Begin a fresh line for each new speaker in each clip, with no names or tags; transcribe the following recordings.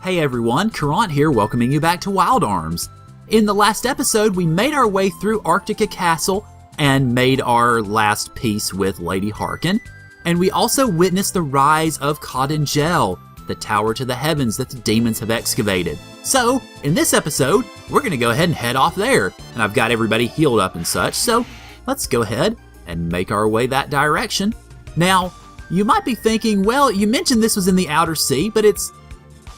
Hey everyone, Caront here, welcoming you back to Wild Arms. In the last episode, we made our way through Arctica Castle and made our last peace with Lady Harkin, and we also witnessed the rise of Ka Dingel, the tower to the heavens that the demons have excavated. So, in this episode, we're going to go ahead and head off there, and I've got everybody healed up and such, so let's go ahead and make our way that direction. Now, you might be thinking, well, you mentioned this was in the outer sea, but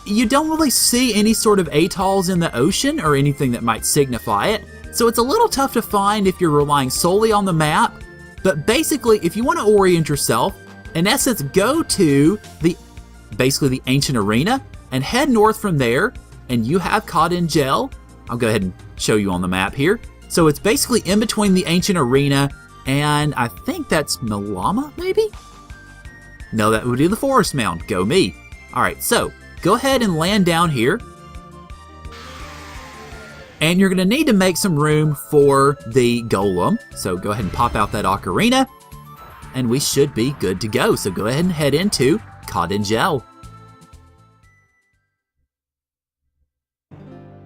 you don't really see any sort of atolls in the ocean or anything that might signify it, so it's a little tough to find if you're relying solely on the map. But basically, if you want to orient yourself, in essence, go to basically the ancient arena and head north from there, and you have Ka Dingel. I'll go ahead and show you on the map here. So it's basically in between the ancient arena and I think that's Malama, maybe? No, that would be the forest mound. Go me. Alright, so go ahead and land down here. And you're going to need to make some room for the golem. So go ahead and pop out that ocarina. And we should be good to go. So go ahead and head into Ka Dingel,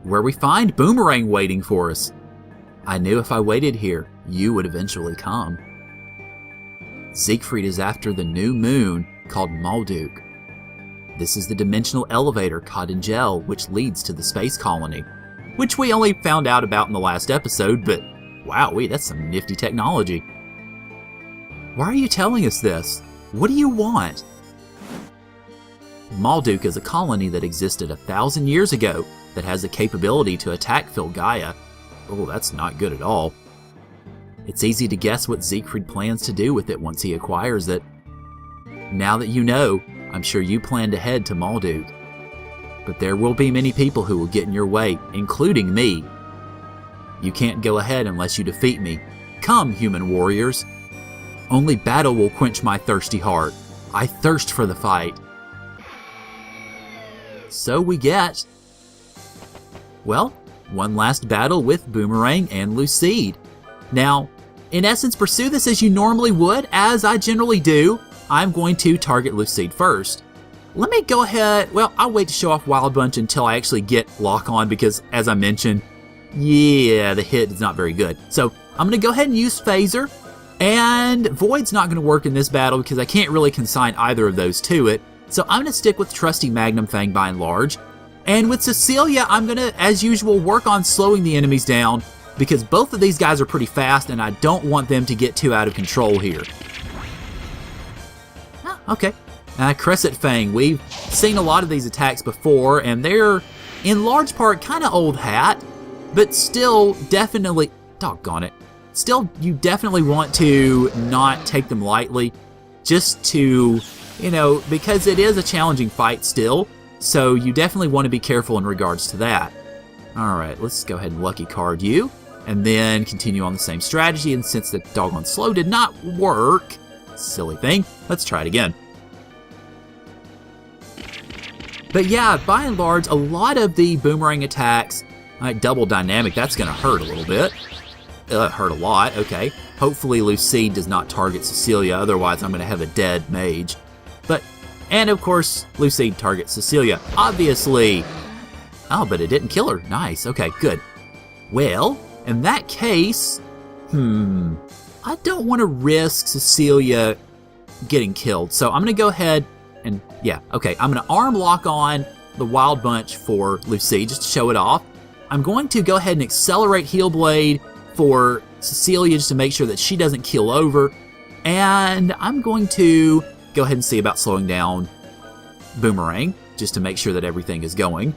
where we find Boomerang waiting for us. I knew if I waited here, you would eventually come. Zeikfried is after the new moon called Malduk. This is the dimensional elevator Ka Dingel, which leads to the space colony, which we only found out about in the last episode, but wowee, that's some nifty technology. Why are you telling us this? What do you want? Malduk is a colony that existed 1,000 years ago that has the capability to attack Filgaia. Oh, that's not good at all. It's easy to guess what Zeikfried plans to do with it once he acquires it. Now that you know, I'm sure you plan to head to Malduk. But there will be many people who will get in your way, including me. You can't go ahead unless you defeat me. Come, human warriors. Only battle will quench my thirsty heart. I thirst for the fight. So we get, well, one last battle with Boomerang and Lucide. Now, in essence, pursue this as you normally would, as I generally do. I'm going to target Lucide first. Let me go ahead, well, I'll wait to show off Wild Bunch until I actually get lock on because, as I mentioned, yeah, the hit is not very good. So I'm going to go ahead and use Phaser, and Void's not going to work in this battle because I can't really consign either of those to it. So I'm going to stick with trusty Magnum Fang by and large. And with Cecilia, I'm going to, as usual, work on slowing the enemies down because both of these guys are pretty fast and I don't want them to get too out of control here. Oh, okay. Crescent Fang, we've seen a lot of these attacks before and they're, in large part, kind of old hat, but still definitely, doggone it, still you definitely want to not take them lightly just to, because it is a challenging fight still. So you definitely want to be careful in regards to that. Alright, let's go ahead and lucky card you. And then continue on the same strategy. And since the doggone slow did not work, silly thing, let's try it again. But yeah, by and large, a lot of the Boomerang attacks, double dynamic, that's going to hurt a little bit. Hurt a lot, okay. Hopefully Lucide does not target Cecilia, otherwise I'm going to have a dead mage. And of course, Lucide targets Cecilia, obviously. Oh, but it didn't kill her. Nice, okay, good. Well, in that case, I don't want to risk Cecilia getting killed. So I'm going to go ahead and, yeah, okay, I'm going to arm lock on the Wild Bunch for Lucide just to show it off. I'm going to go ahead and accelerate Heal Blade for Cecilia just to make sure that she doesn't keel over. And I'm going to go ahead and see about slowing down Boomerang, just to make sure that everything is going.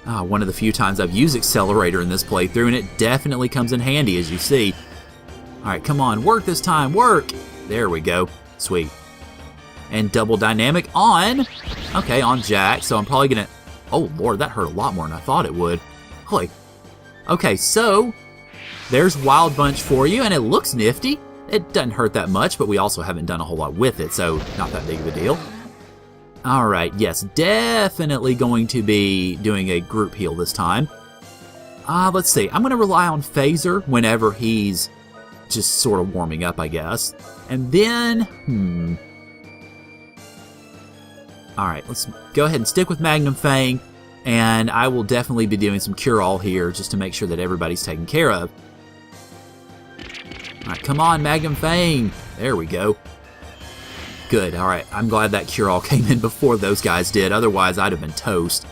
One of the few times I've used Accelerator in this playthrough, and it definitely comes in handy, as you see. Alright, come on, work this time, work! There we go. Sweet. And double dynamic on, okay, on Jack, so I'm probably gonna, oh lord, that hurt a lot more than I thought it would. Holy. Okay, so, there's Wild Bunch for you, and it looks nifty. It doesn't hurt that much, but we also haven't done a whole lot with it, so not that big of a deal. Alright, yes, definitely going to be doing a group heal this time. Let's see, I'm going to rely on Phaser whenever he's just sort of warming up, I guess. And then, Alright, let's go ahead and stick with Magnum Fang, and I will definitely be doing some cure-all here just to make sure that everybody's taken care of. Alright, come on, Magnum Fang! There we go. Good, alright, I'm glad that cure-all came in before those guys did, otherwise I'd have been toast.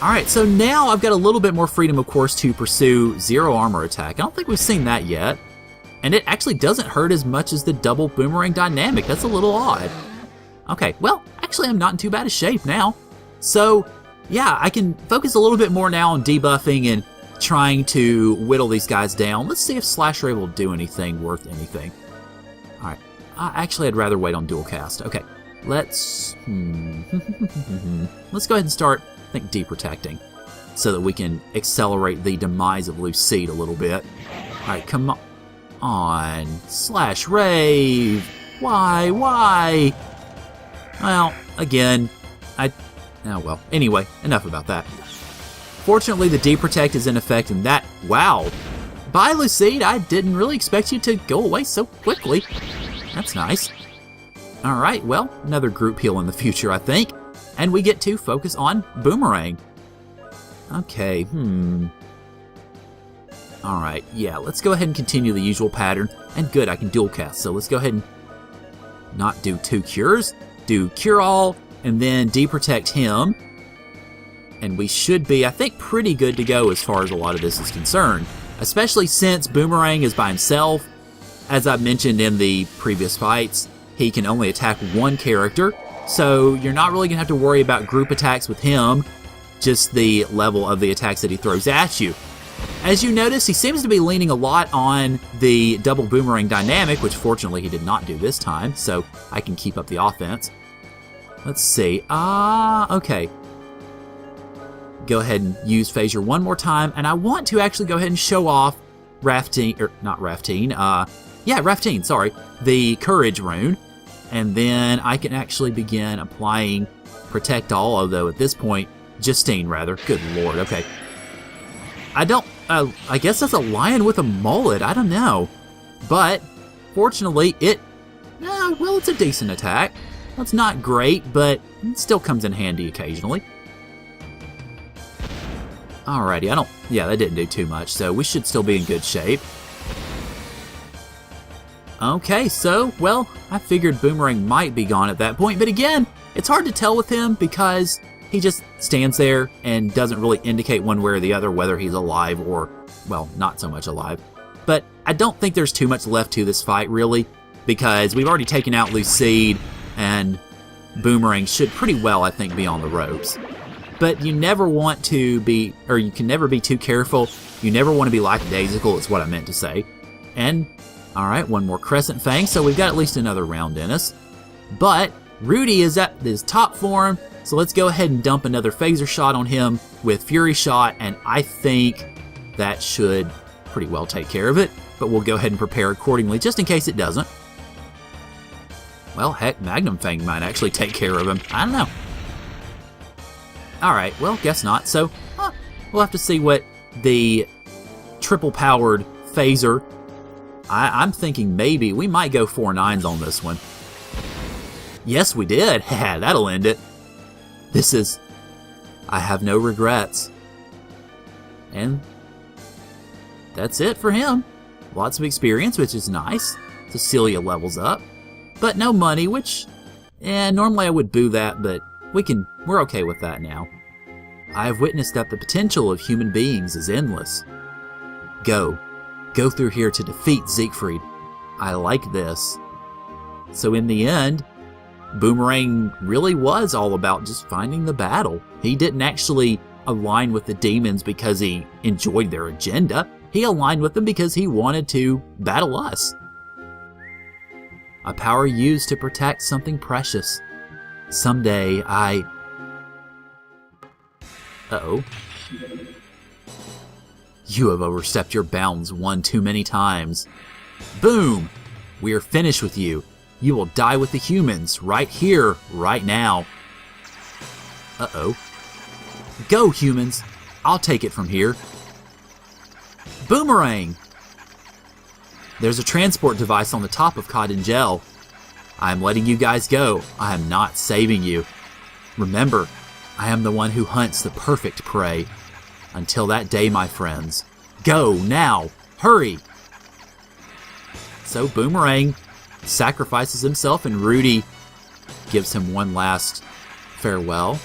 Alright, so now I've got a little bit more freedom, of course, to pursue zero armor attack. I don't think we've seen that yet. And it actually doesn't hurt as much as the double boomerang dynamic. That's a little odd. Okay, well, actually I'm not in too bad a shape now. So, yeah, I can focus a little bit more now on debuffing and trying to whittle these guys down. Let's see if Slash Ray will do anything worth anything. Alright, actually I'd rather wait on dual cast. Okay, let's let's go ahead and start, I think, deprotecting so that we can accelerate the demise of Lucide a little bit. Alright, come on. Slash Rave! Why? Well, again, oh well. Anyway, enough about that. Fortunately, the deprotect is in effect, and that, wow. Bye, Lucide, I didn't really expect you to go away so quickly. That's nice. Alright, well, another group heal in the future, I think. And we get to focus on Boomerang. Okay, Alright, yeah, let's go ahead and continue the usual pattern. And good, I can dual cast, so let's go ahead and not do 2 cures. Do Cure All, and then deprotect him. And we should be, I think, pretty good to go as far as a lot of this is concerned. Especially since Boomerang is by himself. As I've mentioned in the previous fights, he can only attack one character. So you're not really going to have to worry about group attacks with him. Just the level of the attacks that he throws at you. As you notice, he seems to be leaning a lot on the double boomerang dynamic, which fortunately he did not do this time, so I can keep up the offense. Let's see. Okay. Go ahead and use Phasor one more time, and I want to actually go ahead and show off Raftine, sorry, the Courage rune, and then I can actually begin applying Protect All, although at this point, Justine, rather. Good lord, okay. I guess that's a lion with a mullet, I don't know. But, fortunately, well, it's a decent attack. It's not great, but it still comes in handy occasionally. Alrighty, that didn't do too much, so we should still be in good shape. Okay, so, well, I figured Boomerang might be gone at that point, but again, it's hard to tell with him because he just stands there and doesn't really indicate one way or the other whether he's alive or, well, not so much alive. But I don't think there's too much left to this fight, really, because we've already taken out Lucide, and Boomerang should pretty well, I think, be on the ropes. But you never want to be, or you can never be too careful. You never want to be lackadaisical, is what I meant to say. And, alright, one more Crescent Fang, so we've got at least another round in us. But Rudy is at his top form, so let's go ahead and dump another Phasor shot on him with Fury Shot, and I think that should pretty well take care of it. But we'll go ahead and prepare accordingly, just in case it doesn't. Well, heck, Magnum Fang might actually take care of him. I don't know. Alright, well, guess not. So, we'll have to see what the triple-powered Phasor. I'm thinking maybe we might go 4 9s on this one. Yes, we did. That'll end it. I have no regrets. And that's it for him. Lots of experience, which is nice. Cecilia levels up. But no money, which, normally I would boo that, but we're okay with that now. I have witnessed that the potential of human beings is endless. Go through here to defeat Zeikfried. I like this. So in the end, Boomerang really was all about just finding the battle. He didn't actually align with the demons because he enjoyed their agenda. He aligned with them because he wanted to battle us. A power used to protect something precious. Someday Uh-oh. You have overstepped your bounds one too many times. Boom! We are finished with you. You will die with the humans, right here, right now. Uh-oh. Go, humans! I'll take it from here. Boomerang! There's a transport device on the top of Ka Dingel. I am letting you guys go. I am not saving you. Remember, I am the one who hunts the perfect prey. Until that day, my friends. Go now! Hurry! So Boomerang sacrifices himself and Rudy gives him one last farewell.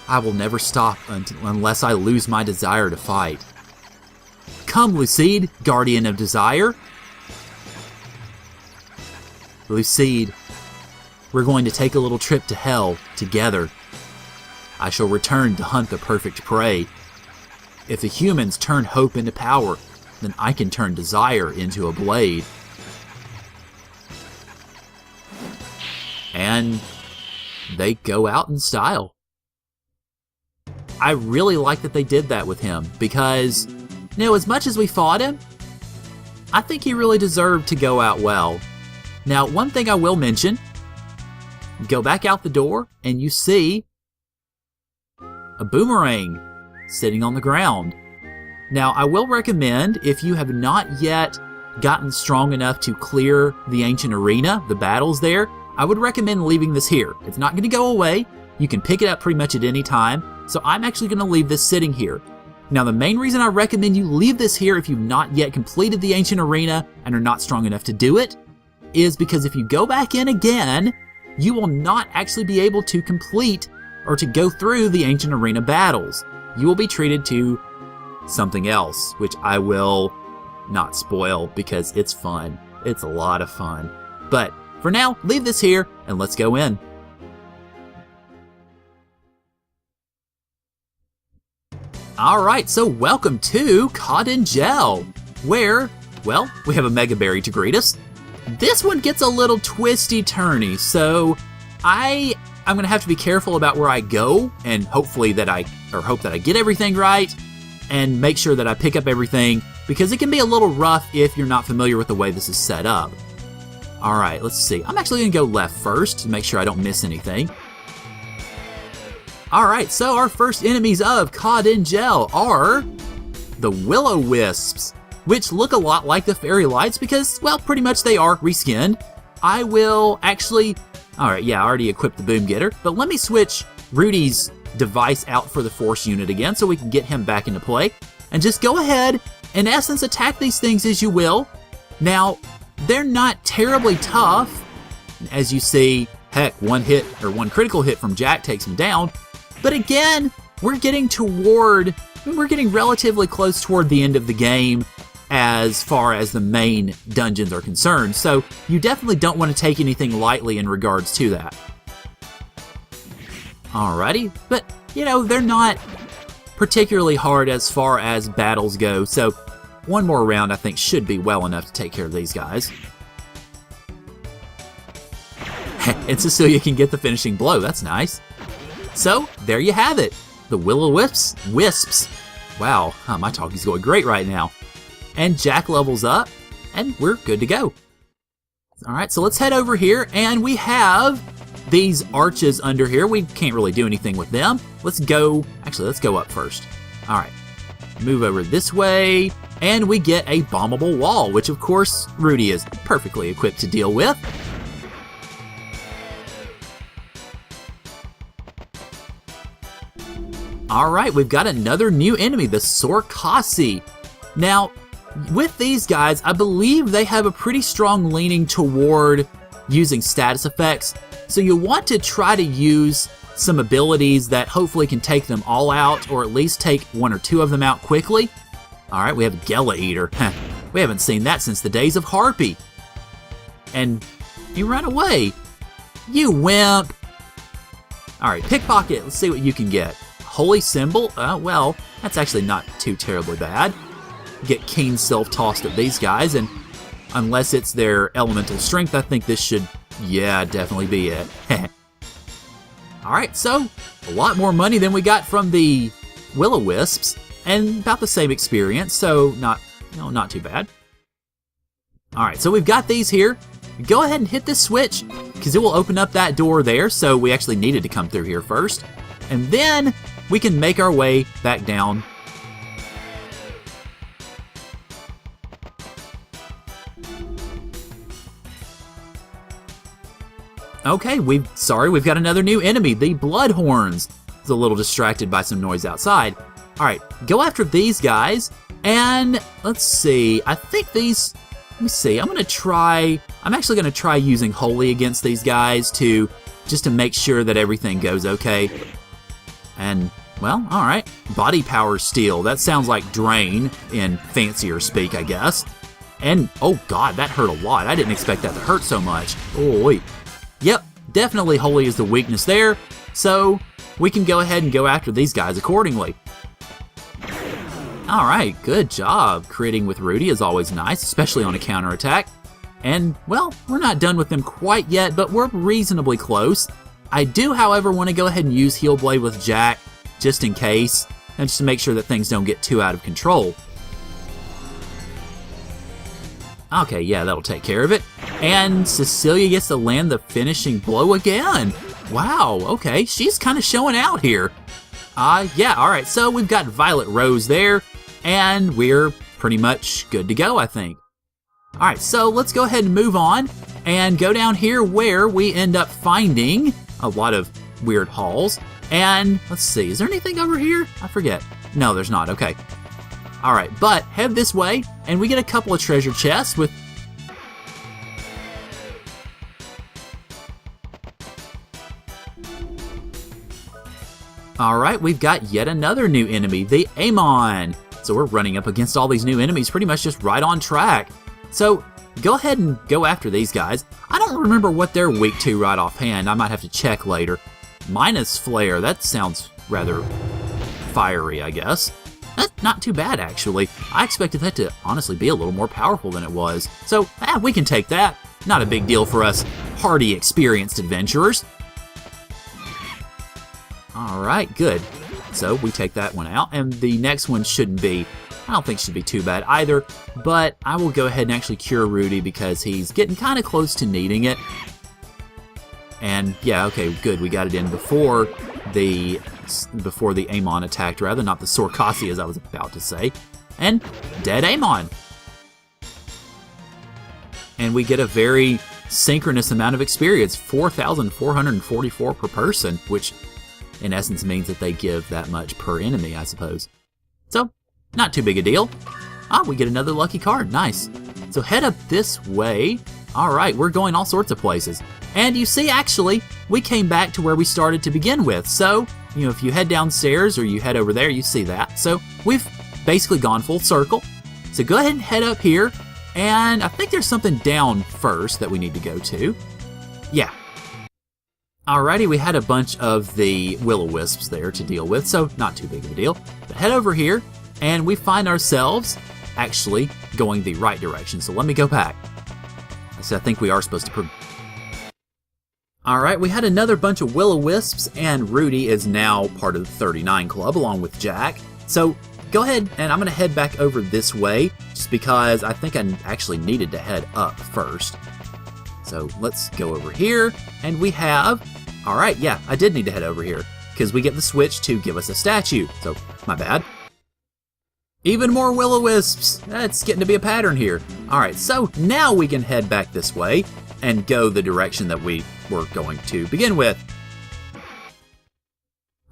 I will never stop unless I lose my desire to fight. Come, Lucide, guardian of desire. Lucide, we're going to take a little trip to hell together. I shall return to hunt the perfect prey. If the humans turn hope into power, then I can turn desire into a blade. And they go out in style. I really like that they did that with him because, as much as we fought him, I think he really deserved to go out well. Now, one thing I will mention, go back out the door and you see a boomerang sitting on the ground. Now, I will recommend, if you have not yet gotten strong enough to clear the ancient arena, the battles there, I would recommend leaving this here. It's not going to go away. You can pick it up pretty much at any time. So I'm actually going to leave this sitting here. Now, the main reason I recommend you leave this here if you've not yet completed the ancient arena and are not strong enough to do it, is because if you go back in again, you will not actually be able to complete or to go through the ancient arena battles. You will be treated to something else, which I will not spoil because it's fun. It's a lot of fun. But for now, leave this here and let's go in. Alright, so welcome to Ka Dingel, where, well, we have a Mega Berry to greet us. This one gets a little twisty-turny, so I'm going to have to be careful about where I go, and hope that I get everything right, and make sure that I pick up everything, because it can be a little rough if you're not familiar with the way this is set up. Alright, let's see. I'm actually going to go left first to make sure I don't miss anything. Alright, so our first enemies of Ka Dingel are the Willow Wisps, which look a lot like the Fairy Lights because, well, pretty much they are reskinned. I will actually... Alright, yeah, I already equipped the Boom Getter, but let me switch Rudy's device out for the Force unit again so we can get him back into play. And just go ahead, in essence, attack these things as you will. Now, they're not terribly tough. As you see, heck, one critical hit from Jack takes him down. But again, we're getting relatively close toward the end of the game as far as the main dungeons are concerned. So you definitely don't want to take anything lightly in regards to that. Alrighty, but they're not particularly hard as far as battles go. So one more round I think should be well enough to take care of these guys. And Cecilia can get the finishing blow, that's nice. So, there you have it. The Willow Wisps. Wow, my talking's going great right now. And Jack levels up, and we're good to go. Alright, so let's head over here, and we have these arches under here. We can't really do anything with them. Let's go up first. Alright, move over this way, and we get a bombable wall, which of course Rudy is perfectly equipped to deal with. Alright, we've got another new enemy, the Sorkasi. Now, with these guys, I believe they have a pretty strong leaning toward using status effects, so you'll want to try to use some abilities that hopefully can take them all out, or at least take one or two of them out quickly. Alright, we have Gela Eater. We haven't seen that since the days of Harpy. And you ran away. You wimp. Alright, Pickpocket, let's see what you can get. Holy Symbol? Well, that's actually not too terribly bad. Get Keen Self-tossed at these guys, and unless it's their elemental strength, I think this should, yeah, definitely be it. Alright, so, a lot more money than we got from the Willow Wisps, and about the same experience, so not too bad. Alright, so we've got these here. Go ahead and hit this switch, because it will open up that door there, so we actually needed to come through here first. And then we can make our way back down. Okay, we've got another new enemy, the Bloodhorns. I was a little distracted by some noise outside. All right, go after these guys, and let's see. I think these. Let me see. I'm actually gonna try using Holy against these guys just to make sure that everything goes okay. And well, all right. Body power steel. That sounds like drain in fancier speak, I guess. And oh god, that hurt a lot. I didn't expect that to hurt so much. Oh wait. Yep, definitely Holy is the weakness there. So we can go ahead and go after these guys accordingly. All right, good job. Critting with Rudy is always nice, especially on a counterattack. And, well, we're not done with them quite yet, but we're reasonably close. I do, however, want to go ahead and use Heal Blade with Jack, just in case, and just to make sure that things don't get too out of control. Okay, yeah, that'll take care of it. And Cecilia gets to land the finishing blow again. Wow, okay, she's kind of showing out here. Yeah, all right, so we've got Violet Rose there, and we're pretty much good to go, I think. All right, so let's go ahead and move on and go down here where we end up finding a lot of weird halls. And let's see, is there anything over here? I forget. No, there's not, okay. All right, but head this way, and we get a couple of treasure chests with... All right, we've got yet another new enemy, the Amon. So we're running up against all these new enemies pretty much just right on track. So go ahead and go after these guys. I don't remember what they're weak to right offhand. I might have to check later. Minus Flare, that sounds rather fiery, I guess. That's not too bad, actually. I expected that to honestly be a little more powerful than it was. So, we can take that. Not a big deal for us hardy, experienced adventurers. Alright, good. So, we take that one out, and the next one I don't think should be too bad either, but I will go ahead and actually cure Rudy because he's getting kind of close to needing it. And yeah, okay, good, we got it in before the Amon attacked, rather, not the Sorkasi as I was about to say. And dead Amon. And we get a very synchronous amount of experience, 4,444 per person, which in essence means that they give that much per enemy, I suppose. So, not too big a deal. We get another lucky card, nice. So head up this way. All right, we're going all sorts of places. And you see, actually, we came back to where we started to begin with. So, you know, if you head downstairs or you head over there, you see that. So we've basically gone full circle. So go ahead and head up here. And I think there's something down first that we need to go to. Yeah. Alrighty, we had a bunch of the Willow Wisps there to deal with, so not too big of a deal. But head over here, and we find ourselves actually going the right direction. So let me go back. So I think we are supposed to... Alright, we had another bunch of Willow Wisps, and Rudy is now part of the 39 Club along with Jack. So go ahead, and I'm going to head back over this way, just because I think I actually needed to head up first. So let's go over here, and we have... Alright, yeah, I did need to head over here, because we get the switch to give us a statue, so my bad. Even more Willow Wisps! That's getting to be a pattern here. Alright, so now we can head back this way, and go the direction that we were going to begin with.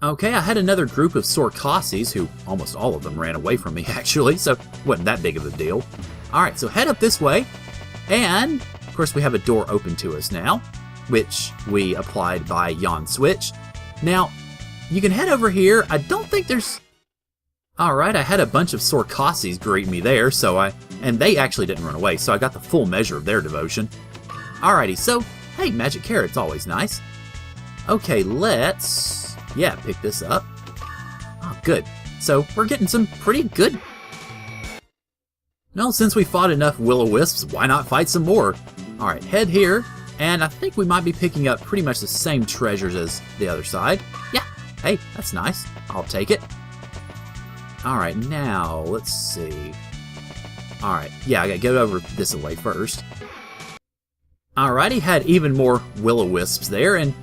Okay, I had another group of Sorkasis, who almost all of them ran away from me actually, so wasn't that big of a deal. Alright, so head up this way, and of course we have a door open to us now, which we applied by Yon Switch. Now, you can head over here. I don't think there's... Alright, I had a bunch of Sorkasis greet me there, and they actually didn't run away, so I got the full measure of their devotion. Alrighty, so, hey, magic carrot's always nice. Okay, let's, pick this up. Oh, good. So, we're getting some pretty good... Well, since we fought enough Willow Wisps, why not fight some more? Alright, head here, and I think we might be picking up pretty much the same treasures as the other side. Yeah, hey, that's nice. I'll take it. Alright, now, let's see. Alright, yeah, I gotta go over this way first. Alrighty, had even more Willow Wisps there, and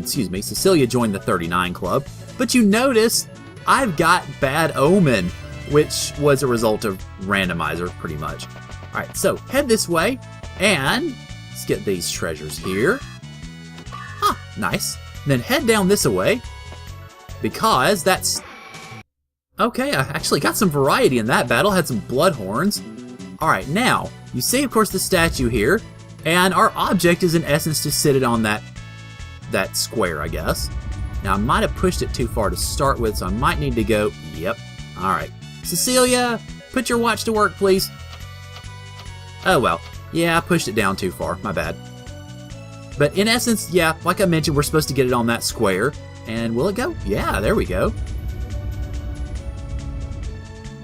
Cecilia joined the 39 Club. But you notice, I've got Bad Omen, which was a result of randomizer, pretty much. Alright, so head this way, and let's get these treasures here. Nice. Then head down this way, because that's... Okay, I actually got some variety in that battle. Had some blood horns. Alright, now, you see, of course, the statue here, and our object is, in essence, to sit it on that square, I guess. Now, I might have pushed it too far to start with, so I might need to go... Yep. Alright. Cecilia, put your watch to work, please. Oh, well. Yeah, I pushed it down too far. My bad. But in essence, yeah, like I mentioned, we're supposed to get it on that square. And will it go? Yeah, there we go.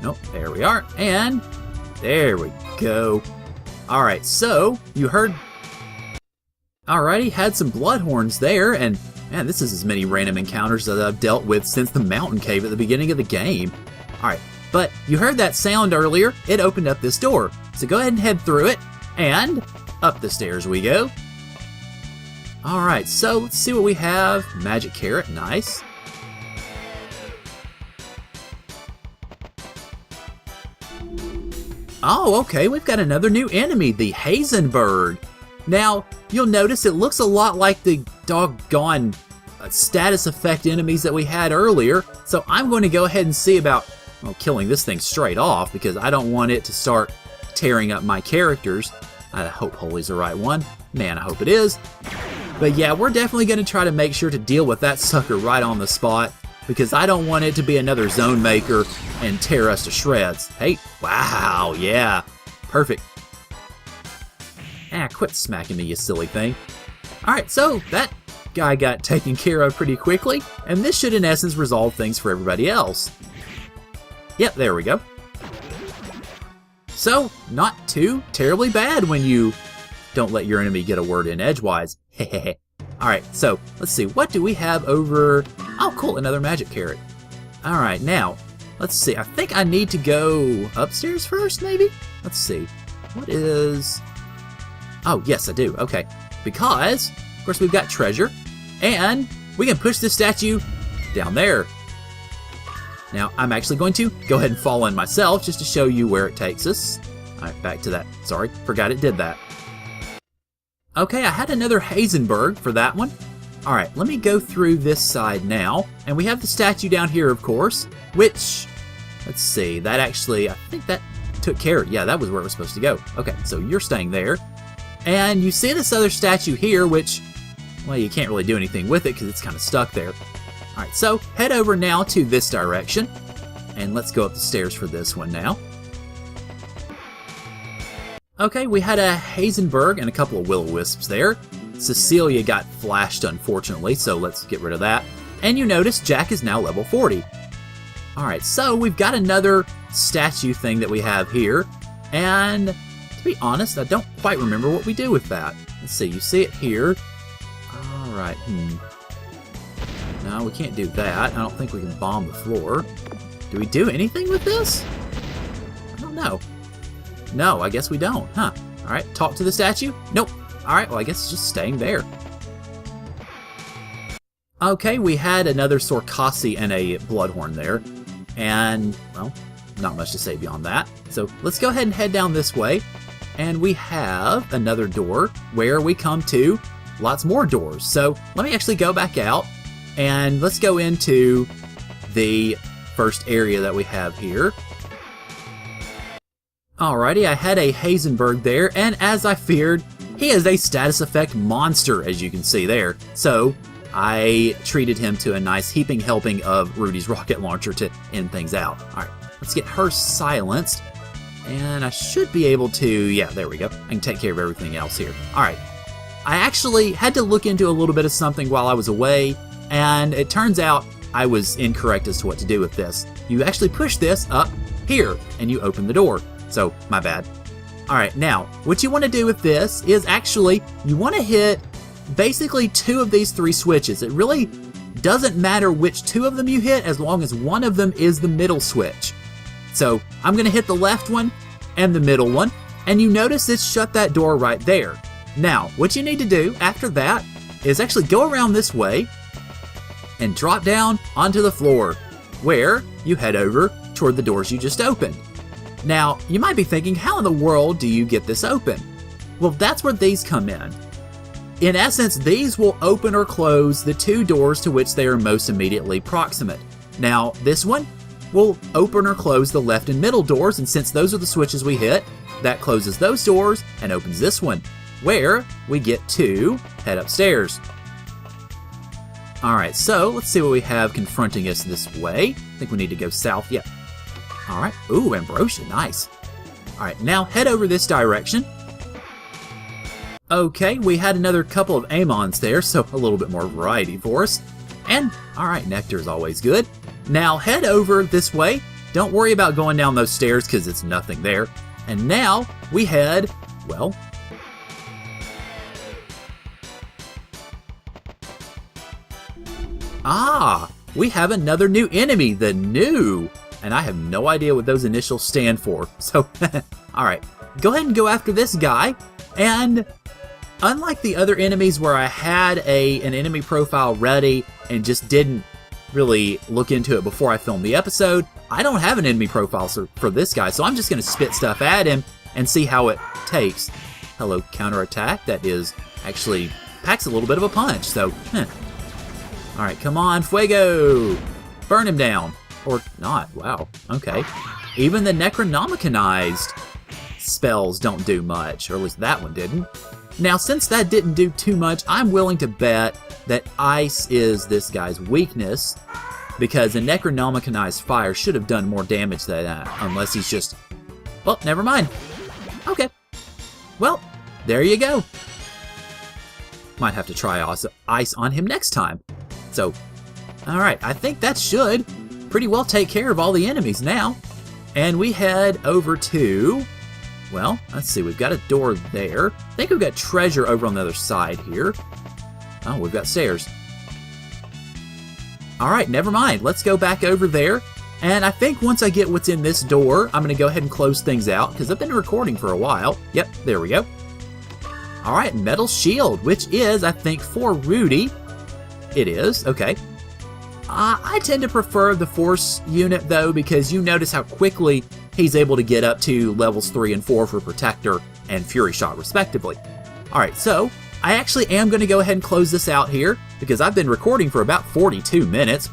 Nope, there we are. And there we go. Alright, so you heard... Alrighty, had some blood horns there, and man, this is as many random encounters that I've dealt with since the mountain cave at the beginning of the game. Alright, but you heard that sound earlier. It opened up this door. So go ahead and head through it, and up the stairs we go. Alright, so let's see what we have. Magic carrot, nice. Oh, okay, we've got another new enemy, the Hazen Bird. Now, you'll notice it looks a lot like the doggone status effect enemies that we had earlier, so I'm going to go ahead and see about killing this thing straight off, because I don't want it to start tearing up my characters. I hope Holy's the right one. Man, I hope it is. But yeah, we're definitely going to try to make sure to deal with that sucker right on the spot, because I don't want it to be another zone maker and tear us to shreds. Hey, wow, yeah, perfect. Ah, quit smacking me, you silly thing. Alright, so that guy got taken care of pretty quickly, and this should in essence resolve things for everybody else. Yep, there we go. So, not too terribly bad when you don't let your enemy get a word in edgewise. Hehehe. Alright, so let's see, what do we have over... Oh, cool, another magic carrot. Alright, now, let's see, I think I need to go upstairs first, maybe? Let's see, what is... Oh, yes, I do, okay. Because, of course, we've got treasure, and we can push this statue down there. Now, I'm actually going to go ahead and fall in myself just to show you where it takes us. Alright, back to that. Sorry, forgot it did that. Okay, I had another Hazen Bird for that one. Alright, let me go through this side now. And we have the statue down here, of course, which, let's see, that actually, I think that took care of, yeah, that was where it was supposed to go. Okay, so you're staying there. And you see this other statue here, which, well, you can't really do anything with it because it's kind of stuck there. Alright, so head over now to this direction. And let's go up the stairs for this one now. Okay, we had a Hazen Bird and a couple of Willow Wisps there. Cecilia got flashed, unfortunately, so let's get rid of that. And you notice Jack is now level 40. Alright, so we've got another statue thing that we have here. And to be honest, I don't quite remember what we do with that. Let's see, you see it here. Alright, No, we can't do that. I don't think we can bomb the floor. Do we do anything with this? I don't know. No, I guess we don't, huh? Alright, talk to the statue? Nope. Alright, well, I guess it's just staying there. Okay, we had another Sorkasi and a Bloodhorn there. And, well, not much to say beyond that. So let's go ahead and head down this way. And we have another door where we come to lots more doors. So let me actually go back out and let's go into the first area that we have here. Alrighty, I had a Hazen Bird there, and as I feared, he is a status effect monster, as you can see there. So I treated him to a nice heaping helping of Rudy's rocket launcher to end things out. Alright, let's get her silenced. And I should be able to, yeah, there we go. I can take care of everything else here. Alright, I actually had to look into a little bit of something while I was away, and it turns out I was incorrect as to what to do with this. You actually push this up here, and you open the door. So, my bad. Alright, now, what you want to do with this is actually, you want to hit basically 2 of these 3 switches. It really doesn't matter which 2 of them you hit as long as one of them is the middle switch. So, I'm going to hit the left one and the middle one, and you notice it's shut that door right there. Now, what you need to do after that is actually go around this way and drop down onto the floor, where you head over toward the doors you just opened. Now, you might be thinking, how in the world do you get this open? Well, that's where these come in. In essence, these will open or close the 2 doors to which they are most immediately proximate. Now, this one will open or close the left and middle doors, and since those are the switches we hit, that closes those doors and opens this one, where we get to head upstairs. Alright, so let's see what we have confronting us this way. I think we need to go south. Yep. Alright. Ooh, ambrosia. Nice. Alright, now head over this direction. Okay, we had another couple of Amons there, so a little bit more variety for us. And, alright, nectar is always good. Now head over this way. Don't worry about going down those stairs because it's nothing there. And now we head, well, we have another new enemy, the new, and I have no idea what those initials stand for. So, alright, go ahead and go after this guy. And unlike the other enemies where I had an enemy profile ready and just didn't really look into it before I filmed the episode, I don't have an enemy profile for this guy, so I'm just going to spit stuff at him and see how it takes. Hello, counterattack. That is actually packs a little bit of a punch, so, Alright, come on, Fuego! Burn him down. Or not, wow, okay. Even the Necronomicanized spells don't do much, or at least that one didn't. Now, since that didn't do too much, I'm willing to bet that ice is this guy's weakness, because the Necronomicanized fire should have done more damage than that, unless he's just... Well, never mind. Okay. Well, there you go. Might have to try ice on him next time. So, alright, I think that should pretty well take care of all the enemies now. And we head over to... Well, let's see, we've got a door there. I think we've got treasure over on the other side here. Oh, we've got stairs. Alright, never mind. Let's go back over there. And I think once I get what's in this door, I'm going to go ahead and close things out, because I've been recording for a while. Yep, there we go. Alright, metal shield, which is, I think, for Rudy. It is, okay. I tend to prefer the force unit, though, because you notice how quickly he's able to get up to levels 3 and 4 for Protector and Fury Shot, respectively. Alright, so I actually am going to go ahead and close this out here, because I've been recording for about 42 minutes.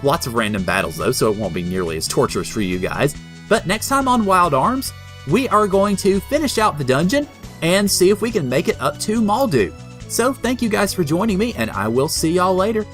Lots of random battles, though, so it won't be nearly as torturous for you guys. But next time on Wild Arms, we are going to finish out the dungeon and see if we can make it up to Maldu. So thank you guys for joining me, and I will see y'all later.